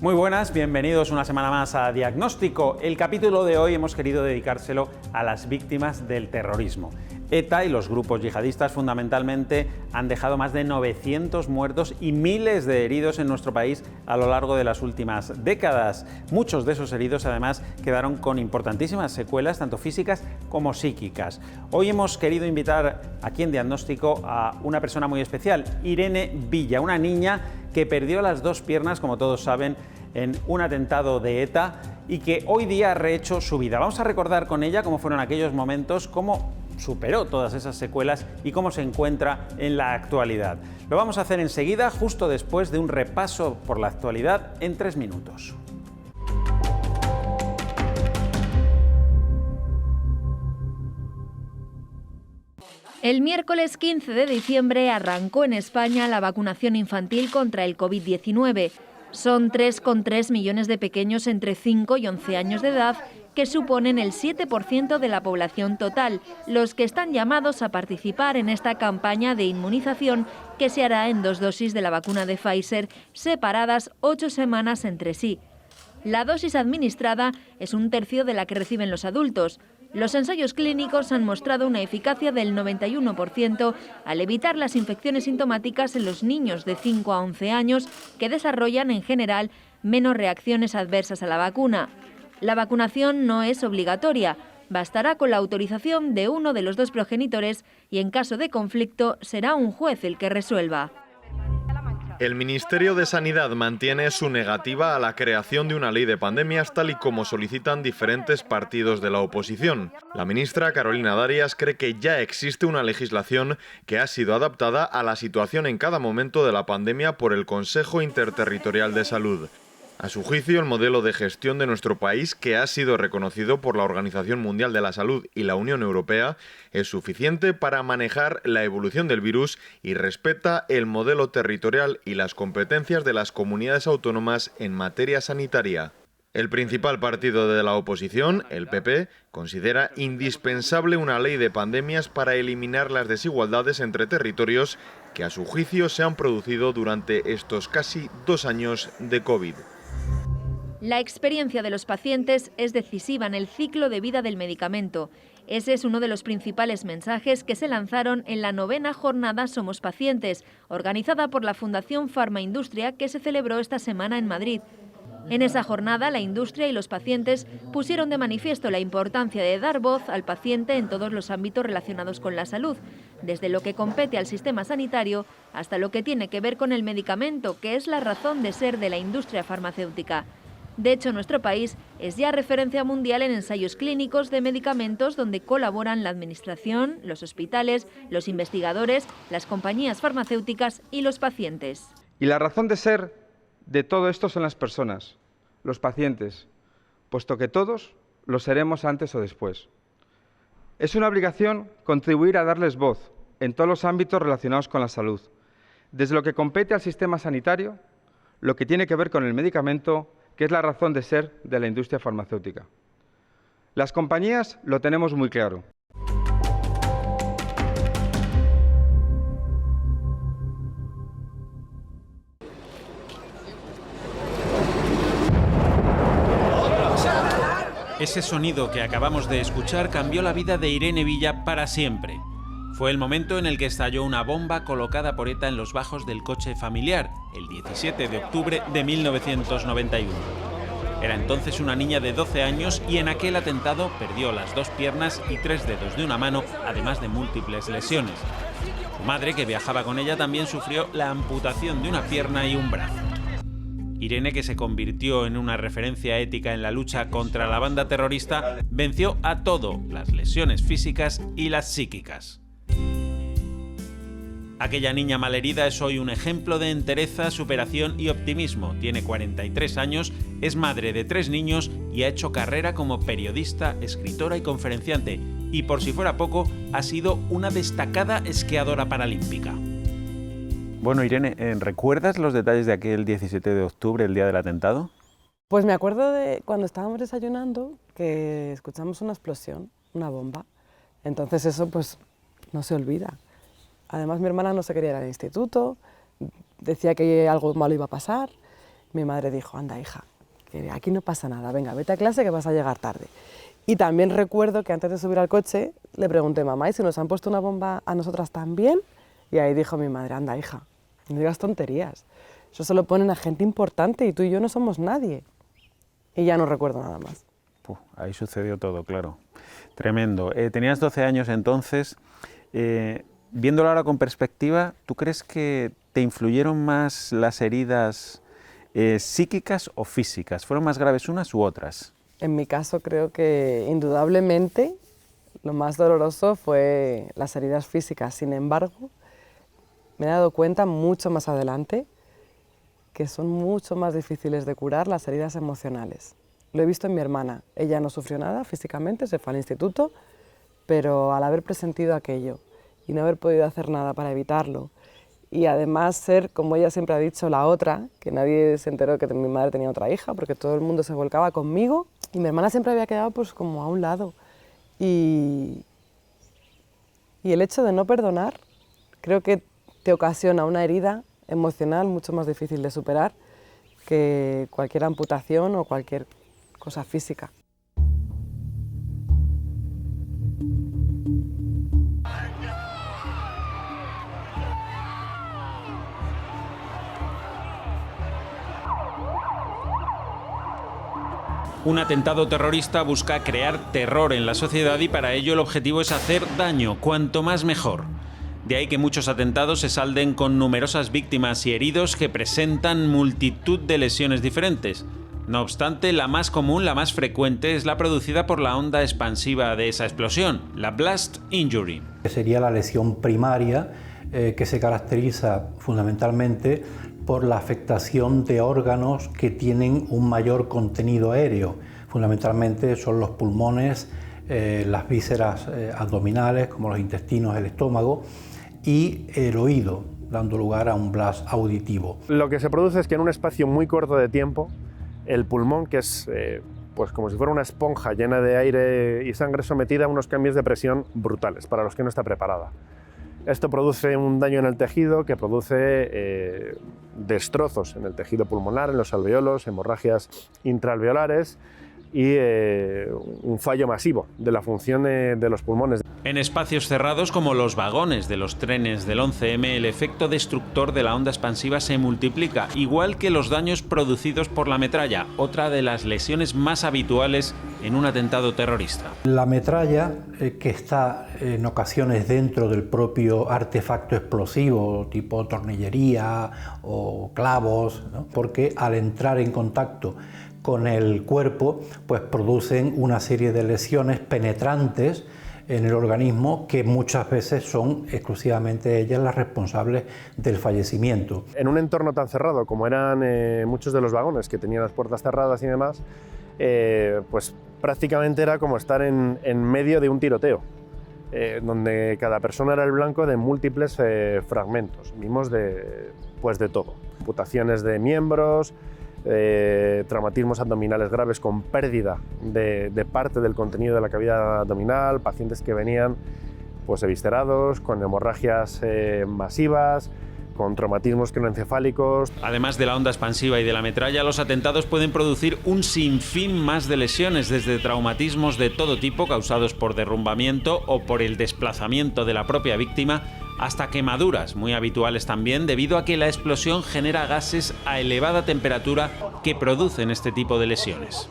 Muy buenas, bienvenidos una semana más a Diagnóstico. El capítulo de hoy hemos querido dedicárselo a las víctimas del terrorismo. ETA y los grupos yihadistas fundamentalmente han dejado más de 900 muertos y miles de heridos en nuestro país a lo largo de las últimas décadas. Muchos de esos heridos además quedaron con importantísimas secuelas, tanto físicas como psíquicas. Hoy hemos querido invitar aquí en Diagnóstico a una persona muy especial, Irene Villa, una niña que perdió las dos piernas, como todos saben, en un atentado de ETA y que hoy día ha rehecho su vida. Vamos a recordar con ella cómo fueron aquellos momentos, cómo superó todas esas secuelas y cómo se encuentra en la actualidad. Lo vamos a hacer enseguida, justo después de un repaso por la actualidad en 3 minutos. El miércoles 15 de diciembre arrancó en España la vacunación infantil contra el COVID-19. Son 3,3 millones de pequeños entre 5 y 11 años de edad, que suponen el 7% de la población total, los que están llamados a participar en esta campaña de inmunización que se hará en 2 dosis de la vacuna de Pfizer, separadas 8 semanas entre sí. La dosis administrada es 1/3 de la que reciben los adultos. Los ensayos clínicos han mostrado una eficacia del 91% al evitar las infecciones sintomáticas en los niños de 5 a 11 años, que desarrollan en general menos reacciones adversas a la vacuna. La vacunación no es obligatoria, bastará con la autorización de uno de los 2 progenitores y en caso de conflicto será un juez el que resuelva. El Ministerio de Sanidad mantiene su negativa a la creación de una ley de pandemias tal y como solicitan diferentes partidos de la oposición. La ministra Carolina Darias cree que ya existe una legislación que ha sido adaptada a la situación en cada momento de la pandemia por el Consejo Interterritorial de Salud. A su juicio, el modelo de gestión de nuestro país, que ha sido reconocido por la Organización Mundial de la Salud y la Unión Europea, es suficiente para manejar la evolución del virus y respeta el modelo territorial y las competencias de las comunidades autónomas en materia sanitaria. El principal partido de la oposición, el PP, considera indispensable una ley de pandemias para eliminar las desigualdades entre territorios que a su juicio se han producido durante estos casi 2 años de COVID. La experiencia de los pacientes es decisiva en el ciclo de vida del medicamento. Ese es uno de los principales mensajes que se lanzaron en la 9ª jornada Somos Pacientes, organizada por la Fundación Farmaindustria, que se celebró esta semana en Madrid. En esa jornada, la industria y los pacientes pusieron de manifiesto la importancia de dar voz al paciente en todos los ámbitos relacionados con la salud, desde lo que compete al sistema sanitario hasta lo que tiene que ver con el medicamento, que es la razón de ser de la industria farmacéutica. De hecho, nuestro país es ya referencia mundial en ensayos clínicos de medicamentos donde colaboran la administración, los hospitales, los investigadores, las compañías farmacéuticas y los pacientes. Y la razón de ser de todo esto son las personas, los pacientes, puesto que todos lo seremos antes o después. Es una obligación contribuir a darles voz en todos los ámbitos relacionados con la salud, desde lo que compete al sistema sanitario, lo que tiene que ver con el medicamento, que es la razón de ser de la industria farmacéutica. Las compañías lo tenemos muy claro. Ese sonido que acabamos de escuchar cambió la vida de Irene Villa para siempre. Fue el momento en el que estalló una bomba colocada por ETA en los bajos del coche familiar, el 17 de octubre de 1991. Era entonces una niña de 12 años y en aquel atentado perdió las 2 piernas y 3 dedos de una mano, además de múltiples lesiones. Su madre, que viajaba con ella, también sufrió la amputación de una pierna y un brazo. Irene, que se convirtió en una referencia ética en la lucha contra la banda terrorista, venció a todo, las lesiones físicas y las psíquicas. Aquella niña malherida es hoy un ejemplo de entereza, superación y optimismo. Tiene 43 años, es madre de 3 niños y ha hecho carrera como periodista, escritora y conferenciante. Y por si fuera poco, ha sido una destacada esquiadora paralímpica. Bueno, Irene, ¿recuerdas los detalles de aquel 17 de octubre, el día del atentado? Pues me acuerdo de cuando estábamos desayunando que escuchamos una explosión, una bomba. Entonces eso pues no se olvida. Además mi hermana no se quería ir al instituto, decía que algo malo iba a pasar. mi madre dijo, anda hija, que aquí no pasa nada, venga, vete a clase que vas a llegar tarde. Y también recuerdo que antes de subir al coche le pregunté, mamá, ¿y si nos han puesto una bomba a nosotras también? Y ahí dijo mi madre, anda hija, no digas tonterías, eso se lo ponen a gente importante y tú y yo no somos nadie. Y ya no recuerdo nada más. Ahí sucedió todo, claro. Tremendo. Tenías 12 años entonces. Viéndolo ahora con perspectiva, ¿tú crees que te influyeron más las heridas psíquicas o físicas? ¿Fueron más graves unas u otras? En mi caso creo que indudablemente lo más doloroso fue las heridas físicas. Sin embargo, me he dado cuenta mucho más adelante que son mucho más difíciles de curar las heridas emocionales. Lo he visto en mi hermana. Ella no sufrió nada físicamente, se fue al instituto, pero al haber presentido aquello y no haber podido hacer nada para evitarlo, y además ser, como ella siempre ha dicho, la otra, que nadie se enteró que mi madre tenía otra hija, porque todo el mundo se volcaba conmigo, y mi hermana siempre había quedado pues como a un lado. Y el hecho de no perdonar creo que te ocasiona una herida emocional mucho más difícil de superar que cualquier amputación o cualquier cosa física. Un atentado terrorista busca crear terror en la sociedad y para ello el objetivo es hacer daño, cuanto más mejor. De ahí que muchos atentados se salden con numerosas víctimas y heridos que presentan multitud de lesiones diferentes. No obstante, la más común, la más frecuente, es la producida por la onda expansiva de esa explosión, la blast injury. Que sería la lesión primaria que se caracteriza fundamentalmente por la afectación de órganos que tienen un mayor contenido aéreo. Fundamentalmente son los pulmones, las vísceras abdominales, como los intestinos, el estómago, y el oído, dando lugar a un blast auditivo. Lo que se produce es que en un espacio muy corto de tiempo, el pulmón, que es pues como si fuera una esponja llena de aire y sangre, sometida a unos cambios de presión brutales para los que no está preparada. Esto produce un daño en el tejido que produce destrozos en el tejido pulmonar, en los alveolos, hemorragias intraalveolares y un fallo masivo de la función de los pulmones. En espacios cerrados como los vagones de los trenes del 11M, el efecto destructor de la onda expansiva se multiplica, igual que los daños producidos por la metralla, otra de las lesiones más habituales en un atentado terrorista. La metralla, que está en ocasiones dentro del propio artefacto explosivo, tipo tornillería o clavos, ¿no? Porque al entrar en contacto con el cuerpo, pues producen una serie de lesiones penetrantes en el organismo que muchas veces son exclusivamente ellas las responsables del fallecimiento. En un entorno tan cerrado como eran muchos de los vagones que tenían las puertas cerradas y demás, pues prácticamente era como estar en medio de un tiroteo, donde cada persona era el blanco de múltiples fragmentos. Vimos de todo, amputaciones de miembros, traumatismos abdominales graves con pérdida de parte del contenido de la cavidad abdominal, pacientes que venían pues eviscerados, con hemorragias masivas, con traumatismos craneoencefálicos. Además de la onda expansiva y de la metralla, los atentados pueden producir un sinfín más de lesiones, desde traumatismos de todo tipo causados por derrumbamiento o por el desplazamiento de la propia víctima, hasta quemaduras, muy habituales también, debido a que la explosión genera gases a elevada temperatura que producen este tipo de lesiones.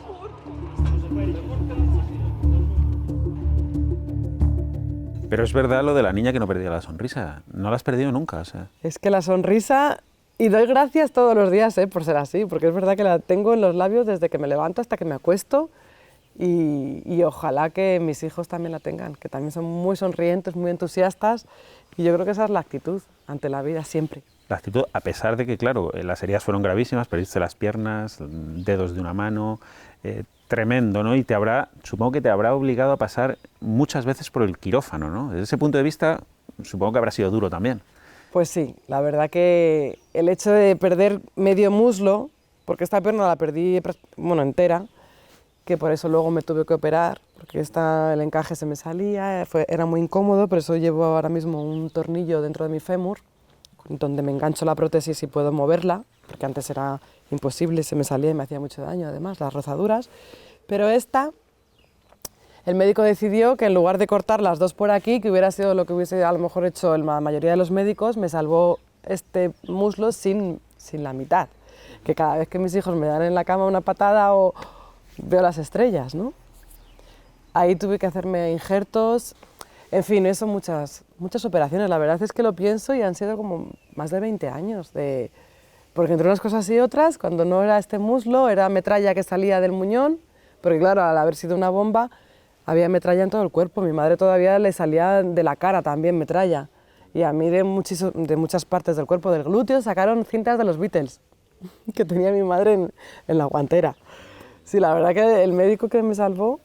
Pero es verdad lo de la niña que no perdía la sonrisa. No la has perdido nunca, o sea. Es que la sonrisa, y doy gracias todos los días por ser así, porque es verdad que la tengo en los labios desde que me levanto hasta que me acuesto, y ojalá que mis hijos también la tengan, que también son muy sonrientes, muy entusiastas, y yo creo que esa es la actitud ante la vida siempre. La actitud, a pesar de que, claro, las heridas fueron gravísimas, perdiste las piernas, dedos de una mano, tremendo, ¿no? Y supongo que te habrá obligado a pasar muchas veces por el quirófano, ¿no? Desde ese punto de vista, supongo que habrá sido duro también. Pues sí, la verdad que el hecho de perder medio muslo, porque esta pierna la perdí, entera, que por eso luego me tuve que operar, porque el encaje se me salía, era muy incómodo, por eso llevo ahora mismo un tornillo dentro de mi fémur, donde me engancho la prótesis y puedo moverla, porque antes era imposible, se me salía y me hacía mucho daño, además, las rozaduras. Pero esta, el médico decidió que en lugar de cortar las dos por aquí, que hubiera sido lo que hubiese a lo mejor hecho la mayoría de los médicos, me salvó este muslo sin la mitad. Que cada vez que mis hijos me dan en la cama una patada o veo las estrellas, ¿no? Ahí tuve que hacerme injertos, en fin, eso muchas operaciones. La verdad es que lo pienso y han sido como más de 20 años, porque entre unas cosas y otras, cuando no era este muslo, era metralla que salía del muñón, porque claro, al haber sido una bomba, había metralla en todo el cuerpo. Mi madre todavía le salía de la cara también metralla, y a mí de muchas partes del cuerpo, del glúteo, sacaron cintas de los Beatles, que tenía mi madre en la guantera. Sí, la verdad que el médico que me salvó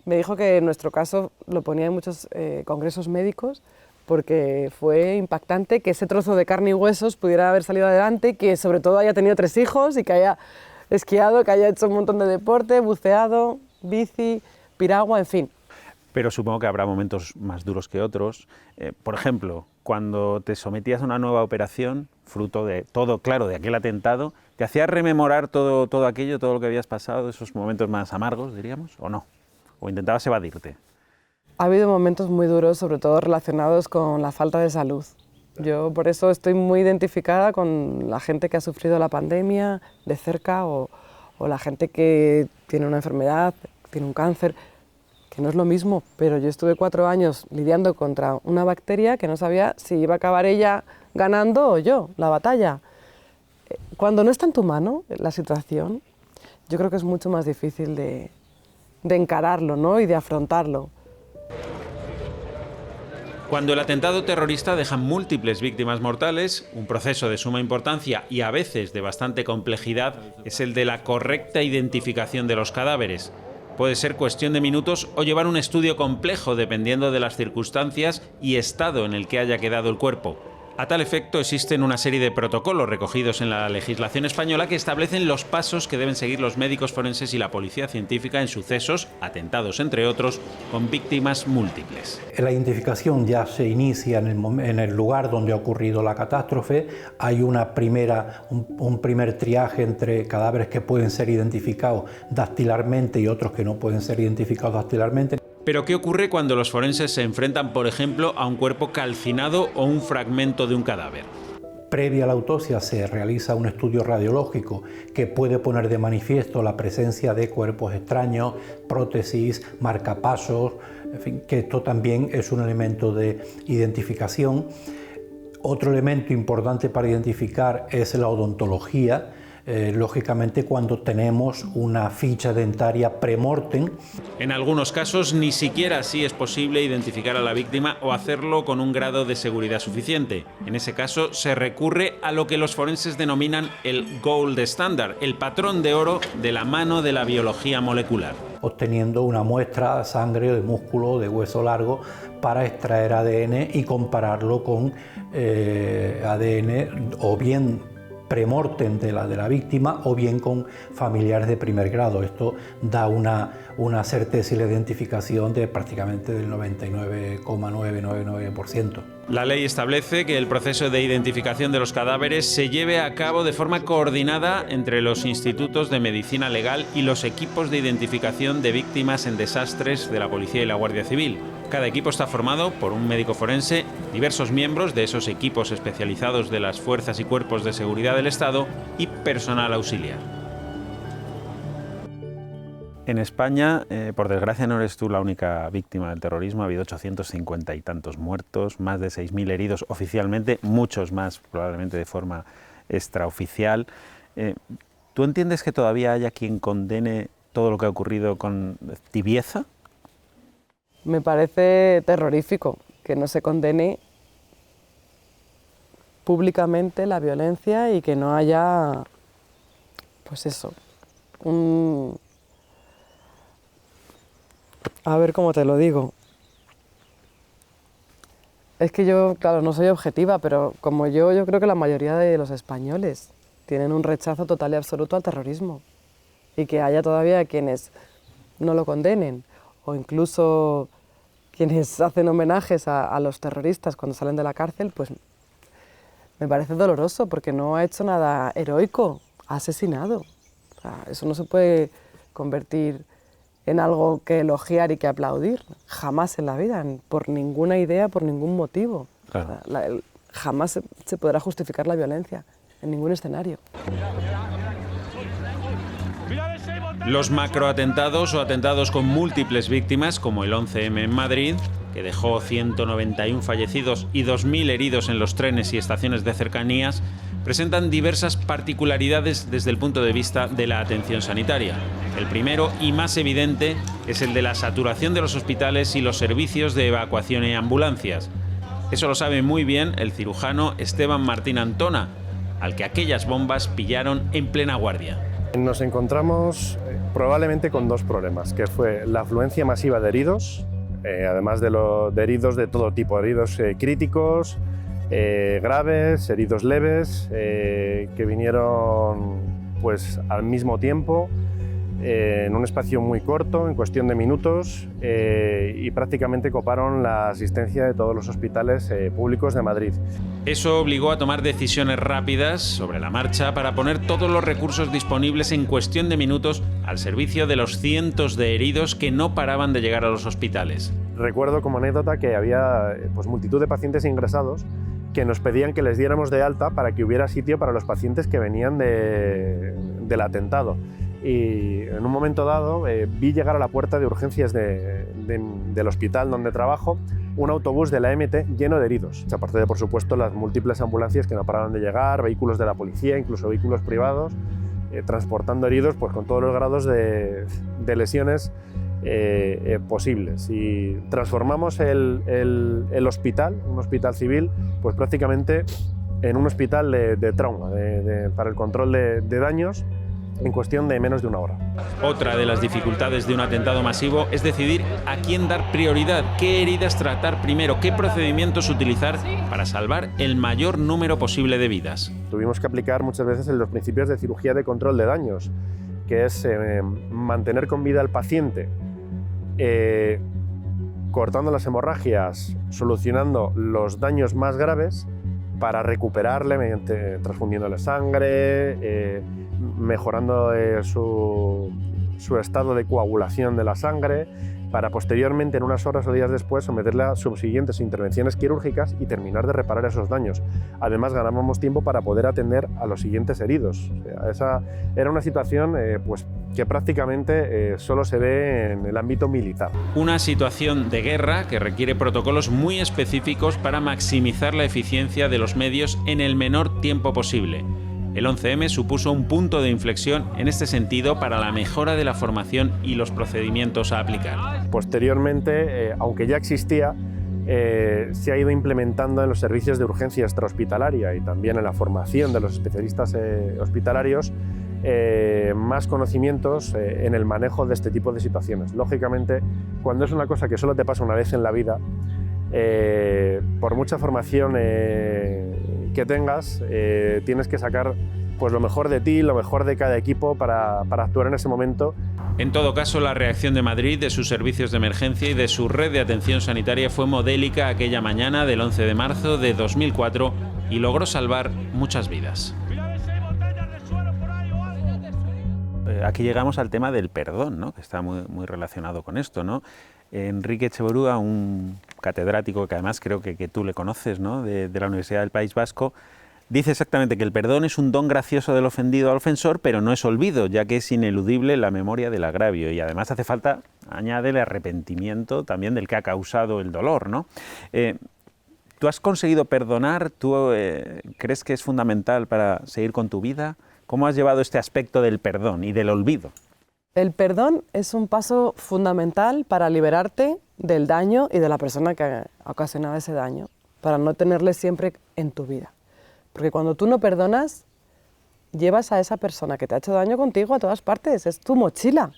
me dijo que en nuestro caso lo ponía en muchos congresos médicos porque fue impactante que ese trozo de carne y huesos pudiera haber salido adelante, que sobre todo haya tenido 3 hijos y que haya esquiado, que haya hecho un montón de deporte, buceado, bici, piragua, en fin. Pero supongo que habrá momentos más duros que otros. Por ejemplo, cuando te sometías a una nueva operación, fruto de todo, claro, de aquel atentado, ¿te hacías rememorar todo aquello, todo lo que habías pasado, esos momentos más amargos, diríamos, o no? ¿O intentabas evadirte? Ha habido momentos muy duros, sobre todo relacionados con la falta de salud. Yo por eso estoy muy identificada con la gente que ha sufrido la pandemia de cerca o la gente que tiene una enfermedad, tiene un cáncer, que no es lo mismo, pero yo estuve 4 años lidiando contra una bacteria que no sabía si iba a acabar ella ganando o yo la batalla. Cuando no está en tu mano la situación, yo creo que es mucho más difícil de encararlo, ¿no? Y de afrontarlo. Cuando el atentado terrorista deja múltiples víctimas mortales, un proceso de suma importancia y a veces de bastante complejidad es el de la correcta identificación de los cadáveres. Puede ser cuestión de minutos o llevar un estudio complejo dependiendo de las circunstancias y estado en el que haya quedado el cuerpo. A tal efecto existen una serie de protocolos recogidos en la legislación española que establecen los pasos que deben seguir los médicos forenses y la policía científica en sucesos, atentados entre otros, con víctimas múltiples. La identificación ya se inicia en el lugar donde ha ocurrido la catástrofe. Hay un primer triaje entre cadáveres que pueden ser identificados dactilarmente y otros que no pueden ser identificados dactilarmente. Pero ¿qué ocurre cuando los forenses se enfrentan, por ejemplo, a un cuerpo calcinado o un fragmento de un cadáver? Previa a la autopsia se realiza un estudio radiológico que puede poner de manifiesto la presencia de cuerpos extraños, prótesis, marcapasos, en fin, que esto también es un elemento de identificación. Otro elemento importante para identificar es la odontología. Lógicamente cuando tenemos una ficha dentaria pre-mortem. En algunos casos ni siquiera así es posible identificar a la víctima o hacerlo con un grado de seguridad suficiente. En ese caso se recurre a lo que los forenses denominan el gold standard, el patrón de oro de la mano de la biología molecular. Obteniendo una muestra de sangre, de músculo, de hueso largo para extraer ADN y compararlo con ADN o bien premortem de la víctima o bien con familiares de primer grado. Esto da una certeza y la identificación de prácticamente del 99,999%. La ley establece que el proceso de identificación de los cadáveres se lleve a cabo de forma coordinada entre los institutos de medicina legal y los equipos de identificación de víctimas en desastres de la Policía y la Guardia Civil. Cada equipo está formado por un médico forense, diversos miembros de esos equipos especializados de las fuerzas y cuerpos de seguridad del Estado y personal auxiliar. En España, por desgracia, no eres tú la única víctima del terrorismo. Ha habido 850 y tantos muertos, más de 6.000 heridos oficialmente, muchos más probablemente de forma extraoficial. ¿Tú entiendes que todavía haya quien condene todo lo que ha ocurrido con tibieza? Me parece terrorífico que no se condene públicamente la violencia y que no haya, pues eso, a ver cómo te lo digo. Es que yo, claro, no soy objetiva, pero como yo creo que la mayoría de los españoles tienen un rechazo total y absoluto al terrorismo. Y que haya todavía quienes no lo condenen, o incluso quienes hacen homenajes a los terroristas cuando salen de la cárcel, pues me parece doloroso porque no ha hecho nada heroico, ha asesinado. O sea, eso no se puede convertir en algo que elogiar y que aplaudir, jamás en la vida, por ninguna idea, por ningún motivo. Claro. O sea, jamás se podrá justificar la violencia, en ningún escenario. Los macroatentados o atentados con múltiples víctimas, como el 11M en Madrid, que dejó 191 fallecidos y 2.000 heridos en los trenes y estaciones de cercanías, presentan diversas particularidades desde el punto de vista de la atención sanitaria. El primero y más evidente es el de la saturación de los hospitales y los servicios de evacuación y ambulancias. Eso lo sabe muy bien el cirujano Esteban Martín Antona, al que aquellas bombas pillaron en plena guardia. Nos encontramos probablemente con dos problemas, que fue la afluencia masiva de heridos, además de heridos de todo tipo, heridos críticos, graves, heridos leves, que vinieron pues al mismo tiempo, en un espacio muy corto, en cuestión de minutos, y prácticamente coparon la asistencia de todos los hospitales públicos de Madrid. Eso obligó a tomar decisiones rápidas sobre la marcha para poner todos los recursos disponibles en cuestión de minutos al servicio de los cientos de heridos que no paraban de llegar a los hospitales. Recuerdo como anécdota que había pues, multitud de pacientes ingresados que nos pedían que les diéramos de alta para que hubiera sitio para los pacientes que venían del atentado. Y en un momento dado vi llegar a la puerta de urgencias del hospital donde trabajo un autobús de la MT lleno de heridos. Aparte de, por supuesto, las múltiples ambulancias que no paraban de llegar, vehículos de la policía, incluso vehículos privados, transportando heridos pues, con todos los grados de lesiones posibles. Y transformamos el hospital, un hospital civil, pues prácticamente en un hospital de trauma, para el control de daños, en cuestión de menos de una hora. Otra de las dificultades de un atentado masivo es decidir a quién dar prioridad, qué heridas tratar primero, qué procedimientos utilizar para salvar el mayor número posible de vidas. Tuvimos que aplicar muchas veces los principios de cirugía de control de daños, que es mantener con vida al paciente, cortando las hemorragias, solucionando los daños más graves para recuperarle mediante transfundiéndole sangre, mejorando su estado de coagulación de la sangre, para posteriormente, en unas horas o días después, someterle a subsiguientes intervenciones quirúrgicas y terminar de reparar esos daños. Además, ganábamos tiempo para poder atender a los siguientes heridos. O sea, esa era una situación pues, que prácticamente solo se ve en el ámbito militar. Una situación de guerra que requiere protocolos muy específicos para maximizar la eficiencia de los medios en el menor tiempo posible. El 11M supuso un punto de inflexión en este sentido para la mejora de la formación y los procedimientos a aplicar. Posteriormente, aunque ya existía, se ha ido implementando en los servicios de urgencia extrahospitalaria y también en la formación de los especialistas hospitalarios más conocimientos en el manejo de este tipo de situaciones. Lógicamente, cuando es una cosa que solo te pasa una vez en la vida, por mucha formación que tengas, tienes que sacar pues, lo mejor de ti, lo mejor de cada equipo para actuar en ese momento. En todo caso, la reacción de Madrid, de sus servicios de emergencia y de su red de atención sanitaria fue modélica aquella mañana del 11 de marzo de 2004 y logró salvar muchas vidas. Aquí llegamos al tema del perdón, ¿no? Que está muy relacionado con esto, ¿no? Enrique Etxeburua, un catedrático que además creo que tú le conoces, ¿no? de la Universidad del País Vasco, dice exactamente que el perdón es un don gracioso del ofendido al ofensor, pero no es olvido, ya que es ineludible la memoria del agravio y además hace falta, añade, el arrepentimiento también del que ha causado el dolor, ¿no? ¿Tú has conseguido perdonar? ¿Tú crees que es fundamental para seguir con tu vida? ¿Cómo has llevado este aspecto del perdón y del olvido? El perdón es un paso fundamental para liberarte del daño y de la persona que ha ocasionado ese daño, para no tenerle siempre en tu vida. Porque cuando tú no perdonas, llevas a esa persona que te ha hecho daño contigo a todas partes, es tu mochila.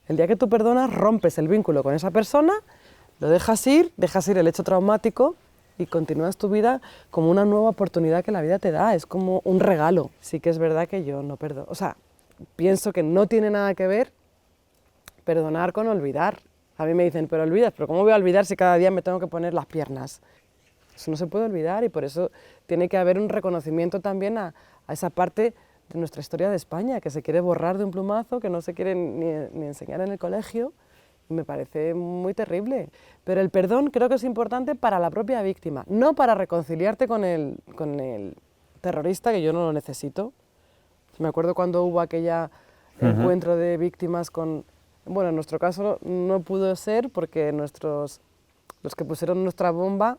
El día que tú perdonas, rompes el vínculo con esa persona, lo dejas ir el hecho traumático y continúas tu vida como una nueva oportunidad que la vida te da, es como un regalo. Sí que es verdad que yo no perdono, o sea, pienso que no tiene nada que ver perdonar con olvidar. A mí me dicen, pero olvidas, pero ¿cómo voy a olvidar si cada día me tengo que poner las piernas? Eso no se puede olvidar y por eso tiene que haber un reconocimiento también a esa parte de nuestra historia de España, que se quiere borrar de un plumazo, que no se quiere ni enseñar en el colegio, y me parece muy terrible. Pero el perdón creo que es importante para la propia víctima, no para reconciliarte con el terrorista, que yo no lo necesito. Me acuerdo cuando hubo aquella encuentro de víctimas con... Bueno, en nuestro caso no pudo ser porque los que pusieron nuestra bomba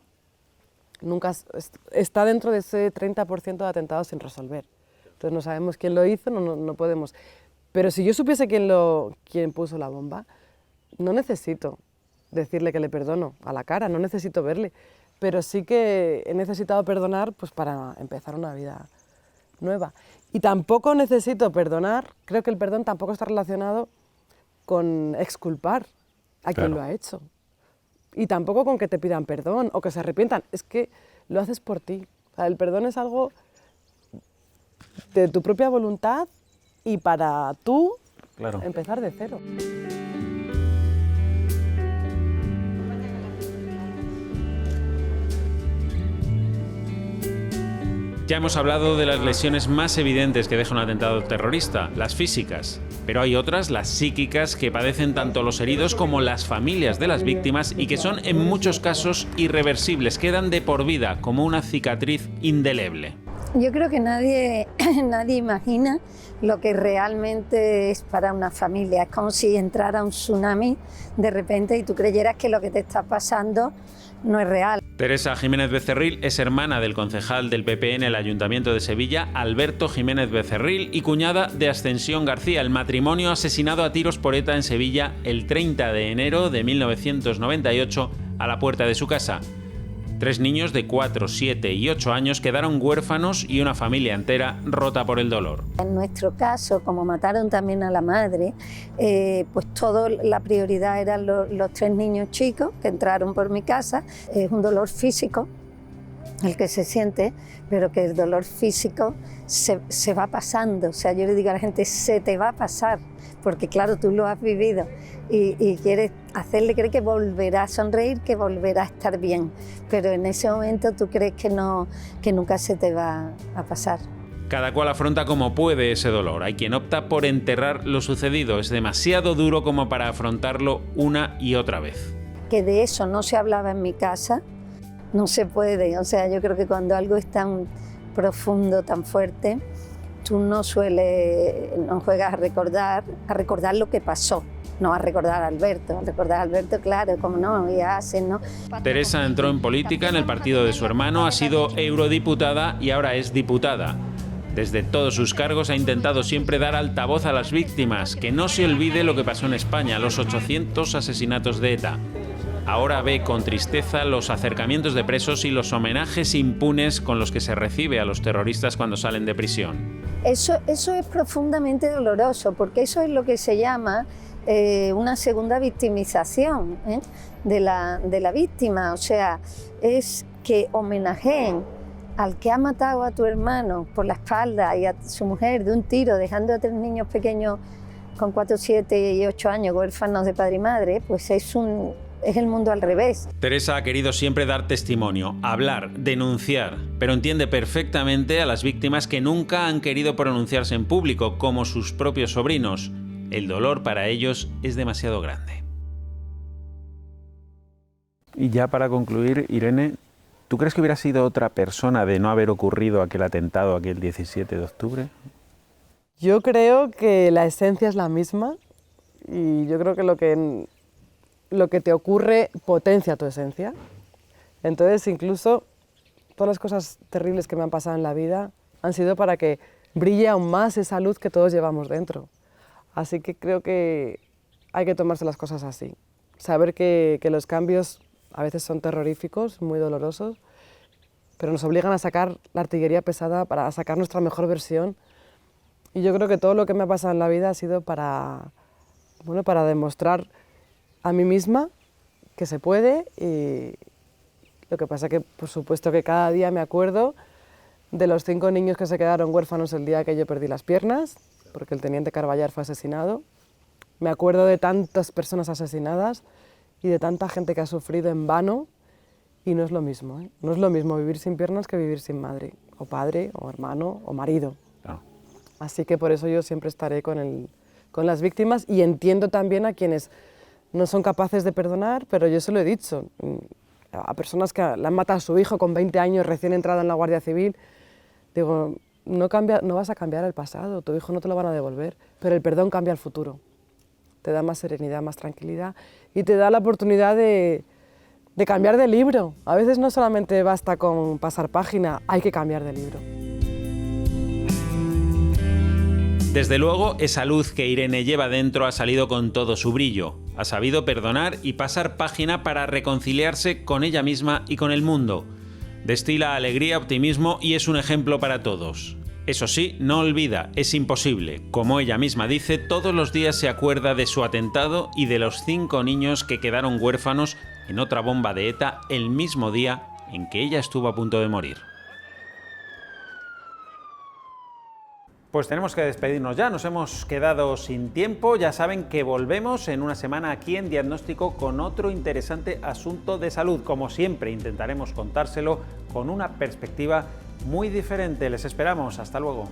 nunca está dentro de ese 30% de atentados sin resolver. Entonces no sabemos quién lo hizo, no podemos. Pero si yo supiese quién puso la bomba, no necesito decirle que le perdono a la cara, no necesito verle. Pero sí que he necesitado perdonar pues, para empezar una vida nueva. Y tampoco necesito perdonar, creo que el perdón tampoco está relacionado con exculpar a quien lo ha hecho. Y tampoco con que te pidan perdón o que se arrepientan, es que lo haces por ti. O sea, el perdón es algo de tu propia voluntad y para tú empezar de cero. Ya hemos hablado de las lesiones más evidentes que deja un atentado terrorista, las físicas, pero hay otras, las psíquicas, que padecen tanto los heridos como las familias de las víctimas y que son en muchos casos irreversibles, quedan de por vida como una cicatriz indeleble. Yo creo que nadie imagina lo que realmente es para una familia. Es como si entrara un tsunami de repente y tú creyeras que lo que te está pasando no es real. Teresa Jiménez Becerril es hermana del concejal del PP en el Ayuntamiento de Sevilla, Alberto Jiménez Becerril, y cuñada de Ascensión García, el matrimonio asesinado a tiros por ETA en Sevilla el 30 de enero de 1998 a la puerta de su casa. 3 niños de 4, 7 y 8 años quedaron huérfanos y una familia entera rota por el dolor. En nuestro caso, como mataron también a la madre, pues la prioridad eran los 3 niños chicos que entraron por mi casa. Es un dolor físico el que se siente, pero que el dolor físico se va pasando. O sea, yo le digo a la gente, se te va a pasar, porque claro, tú lo has vivido y quieres hacerle creer que volverá a sonreír, que volverá a estar bien, pero en ese momento tú crees que nunca se te va a pasar. Cada cual afronta como puede ese dolor. Hay quien opta por enterrar lo sucedido. Es demasiado duro como para afrontarlo una y otra vez. Que de eso no se hablaba en mi casa, no se puede. O sea, yo creo que cuando algo es tan profundo, tan fuerte, tú no juegas a recordar lo que pasó. No a recordar a Alberto, claro, como no, ya hacen, ¿no? Teresa entró en política en el partido de su hermano, ha sido eurodiputada y ahora es diputada. Desde todos sus cargos ha intentado siempre dar altavoz a las víctimas, que no se olvide lo que pasó en España, los 800 asesinatos de ETA. Ahora ve con tristeza los acercamientos de presos y los homenajes impunes con los que se recibe a los terroristas cuando salen de prisión. Eso es profundamente doloroso, porque eso es lo que se llama una segunda victimización de la víctima. O sea, es que homenajeen al que ha matado a tu hermano por la espalda y a su mujer de un tiro, dejando a 3 niños pequeños con 4, 7 y 8 años, huérfanos de padre y madre, pues es el mundo al revés. Teresa ha querido siempre dar testimonio, hablar, denunciar, pero entiende perfectamente a las víctimas que nunca han querido pronunciarse en público, como sus propios sobrinos. El dolor para ellos es demasiado grande. Y ya para concluir, Irene, ¿tú crees que hubiera sido otra persona de no haber ocurrido aquel atentado aquel 17 de octubre? Yo creo que la esencia es la misma y yo creo que lo que te ocurre potencia tu esencia. Entonces, incluso todas las cosas terribles que me han pasado en la vida han sido para que brille aún más esa luz que todos llevamos dentro. Así que creo que hay que tomarse las cosas así. Saber que los cambios a veces son terroríficos, muy dolorosos, pero nos obligan a sacar la artillería pesada para sacar nuestra mejor versión. Y yo creo que todo lo que me ha pasado en la vida ha sido para demostrar a mí misma que se puede. Y lo que pasa que, por supuesto, que cada día me acuerdo de los 5 niños que se quedaron huérfanos el día que yo perdí las piernas, porque el teniente Carballar fue asesinado. Me acuerdo de tantas personas asesinadas y de tanta gente que ha sufrido en vano Y no es lo mismo, ¿eh? No es lo mismo vivir sin piernas que vivir sin madre, o padre, o hermano, o marido. Claro. Así que por eso yo siempre estaré con las víctimas y entiendo también a quienes no son capaces de perdonar, pero yo se lo he dicho, a personas que le han matado a su hijo con 20 años recién entrado en la Guardia Civil, digo, no vas a cambiar el pasado, tu hijo no te lo van a devolver, pero el perdón cambia el futuro, te da más serenidad, más tranquilidad y te da la oportunidad de cambiar de libro. A veces no solamente basta con pasar página, hay que cambiar de libro. Desde luego, esa luz que Irene lleva dentro ha salido con todo su brillo. Ha sabido perdonar y pasar página para reconciliarse con ella misma y con el mundo. Destila alegría, optimismo y es un ejemplo para todos. Eso sí, no olvida, es imposible. Como ella misma dice, todos los días se acuerda de su atentado y de los 5 niños que quedaron huérfanos en otra bomba de ETA el mismo día en que ella estuvo a punto de morir. Pues tenemos que despedirnos ya, nos hemos quedado sin tiempo. Ya saben que volvemos en una semana aquí en Diagnóstico con otro interesante asunto de salud. Como siempre, intentaremos contárselo con una perspectiva muy diferente. Les esperamos. Hasta luego.